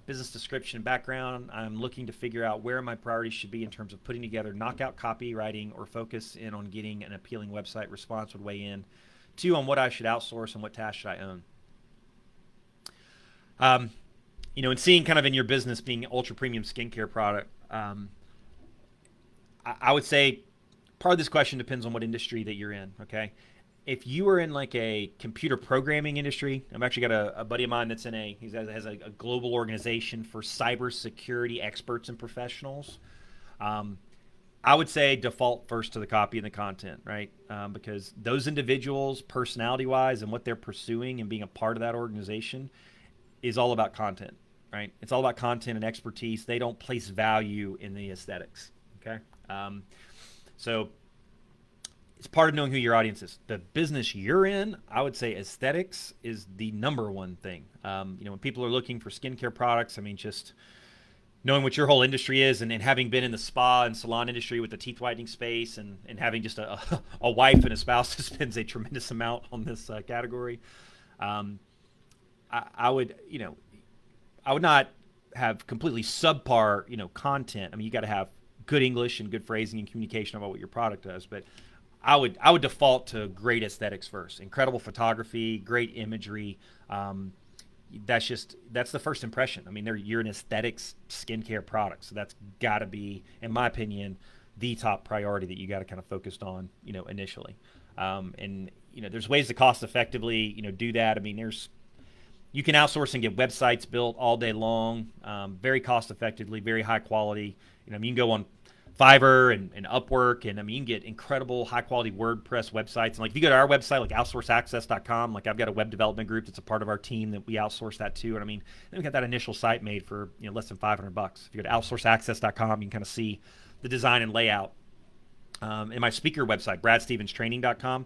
A: Business description and background. I'm looking to figure out where my priorities should be in terms of putting together knockout copywriting, or focus in on getting an appealing website. Response would weigh in. 2, on what I should outsource and what tasks should I own. And seeing kind of in your business being an ultra premium skincare product, I would say part of this question depends on what industry that you're in. Okay. If you are in like a computer programming industry, I've actually got a buddy of mine that's he has a global organization for cybersecurity experts and professionals. I would say default first to the copy and the content, right? Because those individuals, personality wise, and what they're pursuing and being a part of that organization is all about content, right? It's all about content and expertise. They don't place value in the aesthetics, okay? So it's part of knowing who your audience is. The business you're in, I would say aesthetics is the number one thing. When people are looking for skincare products, I mean, just knowing what your whole industry is, and having been in the spa and salon industry with the teeth whitening space, and having just a wife and a spouse that spends a tremendous amount on this category, I would not have completely subpar, content. I mean, you got to have good English and good phrasing and communication about what your product does. But I would default to great aesthetics first. Incredible photography, great imagery. That's the first impression. I mean, you're an aesthetics skincare product, so that's got to be, in my opinion, the top priority that you got to kind of focus on, initially. There's ways to cost effectively, do that. I mean, you can outsource and get websites built all day long, very cost effectively, very high quality. You can go on Fiverr and Upwork, and you can get incredible high quality WordPress websites. And like if you go to our website, like outsourceaccess.com, like I've got a web development group that's a part of our team that we outsource that to. And then we got that initial site made for less than $500. If you go to outsourceaccess.com, you can kind of see the design and layout. And my speaker website, bradstevenstraining.com,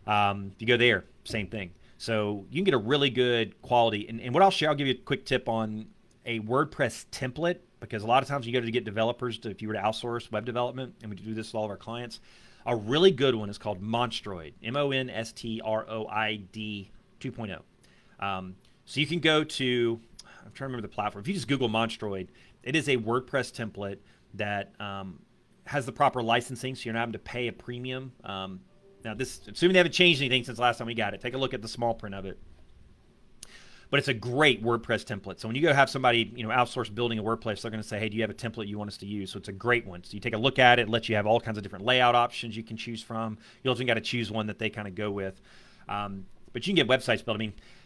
A: if you go there, same thing. So you can get a really good quality. And what I'll share, I'll give you a quick tip on a WordPress template, because a lot of times you go to get developers if you were to outsource web development, and we do this with all of our clients. A really good one is called Monstroid, Monstroid 2.0. So you can go to, I'm trying to remember the platform. If you just Google Monstroid, it is a WordPress template that has the proper licensing, so you're not having to pay a premium. Now, assuming they haven't changed anything since last time we got it, take a look at the small print of it. But it's a great WordPress template. So when you go have somebody, outsource building a WordPress, they're going to say, hey, do you have a template you want us to use? So it's a great one. So you take a look at it, lets you have all kinds of different layout options you can choose from. You also got to choose one that they kind of go with. But you can get websites built.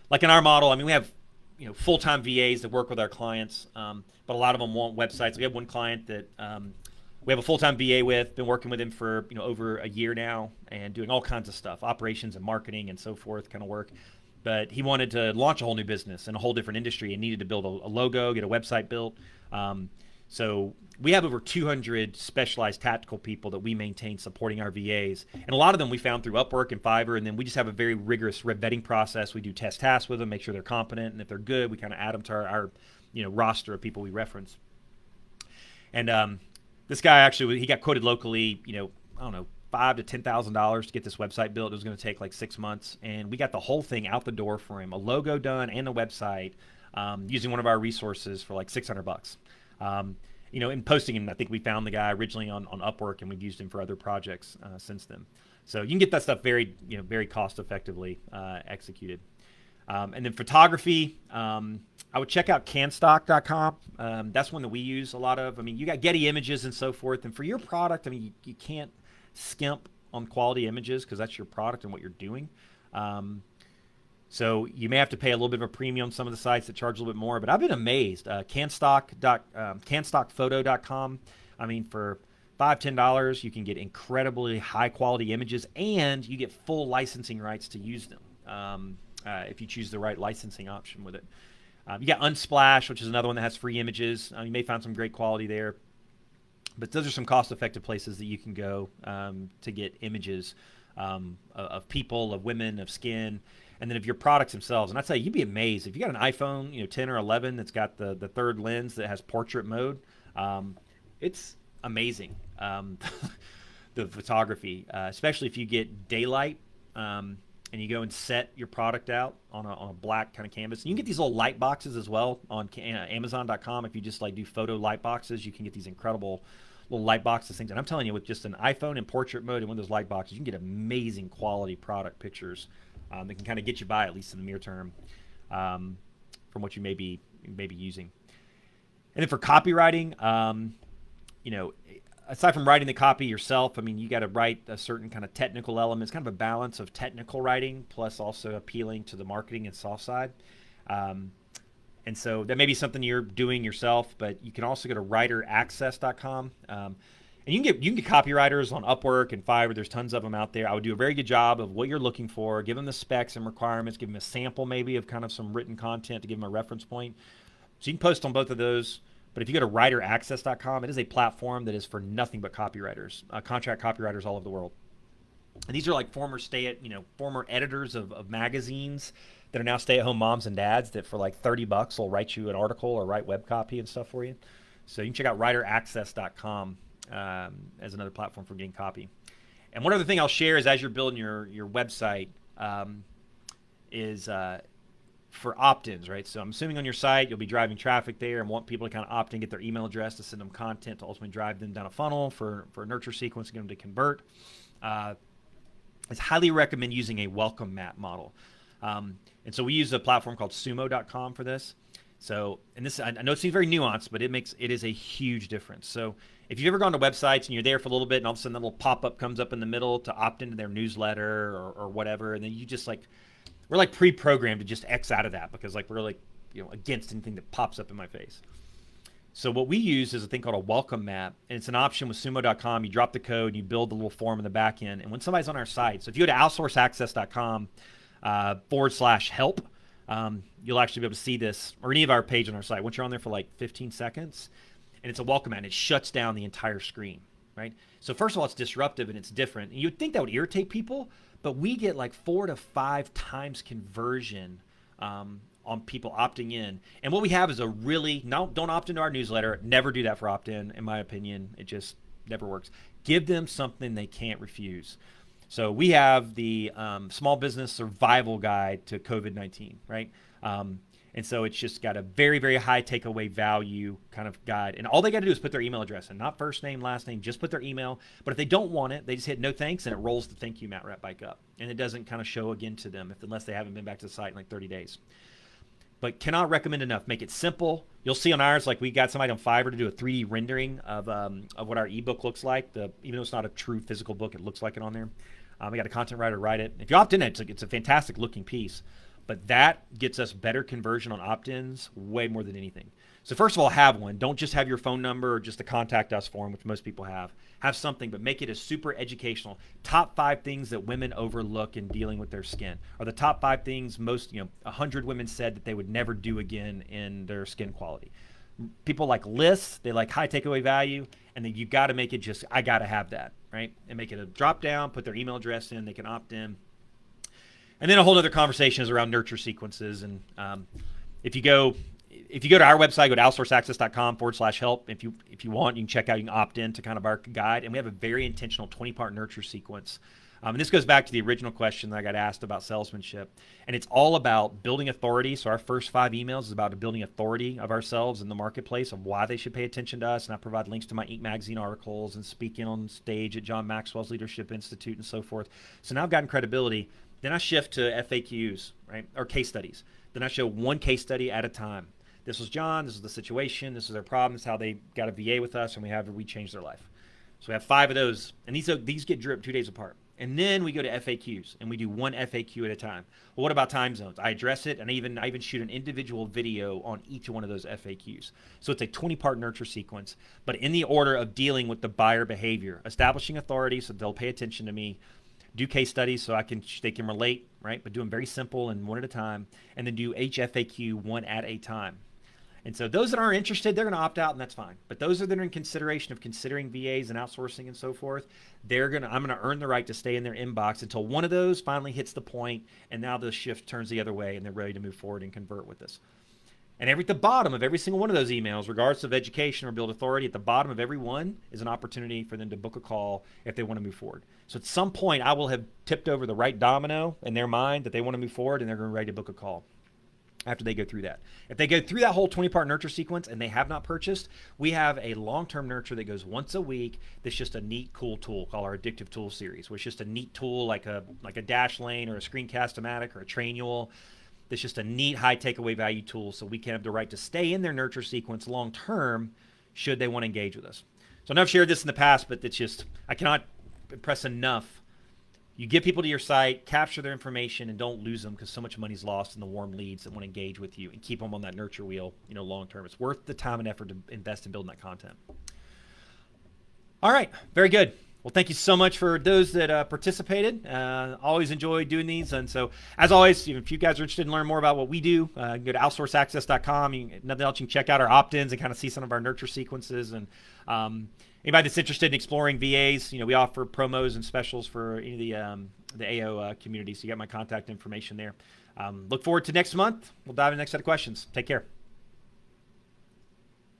A: Like in our model, we have full-time VAs that work with our clients, but a lot of them want websites. We have one client that we have a full-time VA with, been working with him for over a year now, and doing all kinds of stuff, operations and marketing and so forth kind of work. But he wanted to launch a whole new business in a whole different industry and needed to build a logo, get a website built. So we have over 200 specialized tactical people that we maintain supporting our VAs. And a lot of them we found through Upwork and Fiverr. And then we just have a very rigorous vetting process. We do test tasks with them, make sure they're competent. And if they're good, we kind of add them to our roster of people we reference. And this guy actually, he got quoted locally, I don't know, $5,000 to $10,000 to get this website built. It was going to take like 6 months. And we got the whole thing out the door for him, a logo done and a website, using one of our resources for like $600. In posting him, I think we found the guy originally on Upwork, and we've used him for other projects since then. So you can get that stuff very cost effectively executed. And then photography, I would check out canstock.com. That's one that we use a lot of. I mean, you got Getty Images and so forth. And for your product, I mean, you can't skimp on quality images because that's your product and what you're doing. So you may have to pay a little bit of a premium on some of the sites that charge a little bit more, but I've been amazed. Canstockphoto.com. I mean, for $5, $10, you can get incredibly high quality images, and you get full licensing rights to use them if you choose the right licensing option with it. You got Unsplash, which is another one that has free images. You may find some great quality there. But those are some cost-effective places that you can go to get images of people, of women, of skin, and then of your products themselves. And I tell you, you'd be amazed if you got an iPhone, 10 or 11 that's got the third lens that has portrait mode. It's amazing, the photography, especially if you get daylight and you go and set your product out on a black kind of canvas. And you can get these little light boxes as well on Amazon.com. If you just like do photo light boxes, you can get these incredible little light boxes things. And I'm telling you, with just an iPhone and portrait mode and one of those light boxes, you can get amazing quality product pictures that can kind of get you by, at least in the near term, from what you may be using. And then for copywriting, aside from writing the copy yourself, I mean, you got to write a certain kind of technical elements, kind of a balance of technical writing plus also appealing to the marketing and soft side. And so that may be something you're doing yourself, but you can also go to writeraccess.com. And you can get copywriters on Upwork and Fiverr. There's tons of them out there. I would do a very good job of what you're looking for, give them the specs and requirements, give them a sample maybe of kind of some written content to give them a reference point. So you can post on both of those. But if you go to writeraccess.com, it is a platform that is for nothing but copywriters, contract copywriters all over the world. And these are like former editors of magazines that are now stay-at-home moms and dads that for like $30 will write you an article or write web copy and stuff for you. So you can check out writeraccess.com as another platform for getting copy. And one other thing I'll share is as you're building your website is for opt-ins, right? So I'm assuming on your site you'll be driving traffic there and want people to kind of opt in, get their email address to send them content to ultimately drive them down a funnel for a nurture sequence, get them to convert. I highly recommend using a welcome mat model. And so we use a platform called sumo.com for this. So, and this, I know it seems very nuanced, but it is a huge difference. So if you've ever gone to websites and you're there for a little bit and all of a sudden a little pop-up comes up in the middle to opt into their newsletter or whatever, and then you just we're like pre-programmed to just X out of that because we're like, against anything that pops up in my face. So what we use is a thing called a welcome map, and it's an option with sumo.com. You drop the code, you build the little form in the back end, and when somebody's on our site, so if you go to outsourceaccess.com /help, you'll actually be able to see this, or any of our page on our site. Once you're on there for like 15 seconds, and it's a welcome mat, and it shuts down the entire screen, right? So first of all, it's disruptive and it's different. And you'd think that would irritate people, but we get like 4 to 5 times conversion on people opting in. And what we have is don't opt into our newsletter. Never do that for opt-in my opinion. It just never works. Give them something they can't refuse. So we have the small business survival guide to COVID-19, right? And so it's just got a very, very high takeaway value kind of guide. And all they got to do is put their email address in, not first name, last name, just put their email. But if they don't want it, they just hit no thanks and it rolls the thank you mat right back up. And it doesn't kind of show again to them unless they haven't been back to the site in like 30 days. But cannot recommend enough. Make it simple. You'll see on ours, like we got somebody on Fiverr to do a 3D rendering of what our ebook looks like. Even though it's not a true physical book, it looks like it on there. We got a content writer write it. If you opt in, it's a fantastic looking piece. but that gets us better conversion on opt-ins way more than anything. So first of all, have one. Don't just have your phone number or just a contact us form, which most people have. Have something, but make it a super educational. Top 5 things that women overlook in dealing with their skin, or the top 5 things most, 100 women said that they would never do again in their skin quality. People like lists, they like high takeaway value, and then you got to make it just, I got to have that, right? And make it a drop down, put their email address in, they can opt in. And then a whole other conversation is around nurture sequences. And if you go to our website, go to outsourceaccess.com/help. If you want, you can check out, you can opt in to kind of our guide. And we have a very intentional 20-part nurture sequence. And this goes back to the original question that I got asked about salesmanship. And it's all about building authority. So our first 5 emails is about building authority of ourselves in the marketplace, of why they should pay attention to us. And I provide links to my Inc. magazine articles and speaking on stage at John Maxwell's Leadership Institute and so forth. So now I've gotten credibility. Then I shift to FAQs, right? Or case studies. Then I show one case study at a time. This was John, this is the situation, this is their problem, this is how they got a VA with us, and we changed their life. So we have 5 of those, and these get dripped 2 days apart. And then we go to FAQs, and we do one FAQ at a time. Well, what about time zones? I address it, and I even shoot an individual video on each one of those FAQs. So it's a 20-part nurture sequence, but in the order of dealing with the buyer behavior, establishing authority so they'll pay attention to me, do case studies so they can relate, right? But do them very simple and one at a time, and then do each FAQ one at a time. And so those that aren't interested, they're going to opt out, and that's fine. But those that are in consideration of considering VAs and outsourcing and so forth, I'm going to earn the right to stay in their inbox until one of those finally hits the point, and now the shift turns the other way, and they're ready to move forward and convert with us. And at the bottom of every single one of those emails, regardless of education or build authority, at the bottom of every one is an opportunity for them to book a call if they want to move forward. So at some point, I will have tipped over the right domino in their mind that they want to move forward, and they're going to be ready to book a call after they go through that. If they go through that whole 20-part nurture sequence and they have not purchased, we have a long-term nurture that goes once a week that's just a neat, cool tool called our Addictive Tool series, which is just a neat tool like a dash lane or a screencast-o-matic or a Trainual. That's just a neat high takeaway value tool so we can have the right to stay in their nurture sequence long term should they want to engage with us. So I know I've shared this in the past, but it's just, I cannot impress enough. You get people to your site, capture their information, and don't lose them because so much money's lost in the warm leads that want to engage with you, and keep them on that nurture wheel, long term. It's worth the time and effort to invest in building that content. All right, very good. Well, thank you so much for those that participated. Always enjoy doing these. And so, as always, if you guys are interested in learning more about what we do, go to outsourceaccess.com. Nothing else, you can check out our opt-ins and kind of see some of our nurture sequences. And anybody that's interested in exploring VAs, we offer promos and specials for any of the AO community. So you got my contact information there. Look forward to next month. We'll dive into the next set of questions. Take care.